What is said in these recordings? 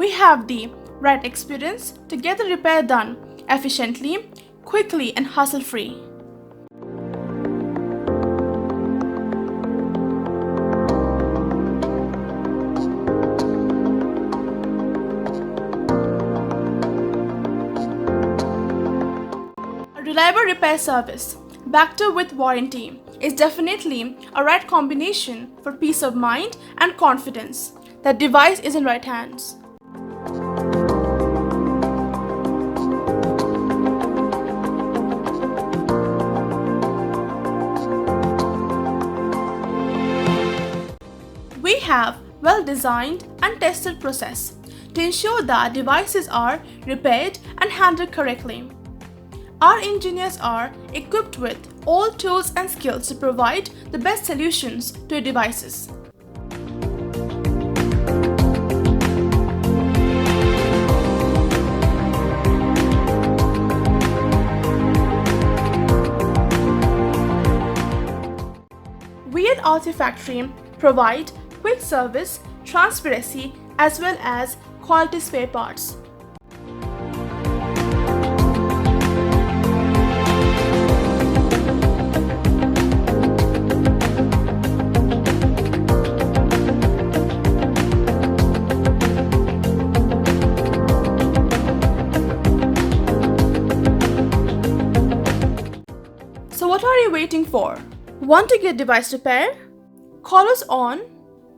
we have the right experience to get the repair done efficiently, quickly, and hassle-free. A reliable repair service, backed up with warranty, is definitely a right combination for peace of mind and confidence that device is in right hands. We have well-designed and tested process to ensure that devices are repaired and handled correctly. Our engineers are equipped with all tools and skills to provide the best solutions to your devices. We at Artifactory provide quick service, transparency, as well as quality spare parts. So what are you waiting for? Want to get device repair? Call us on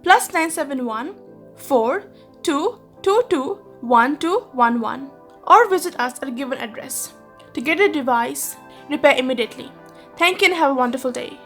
+971 4222 1211 or visit us at a given address to get a device repair immediately. Thank you and have a wonderful day.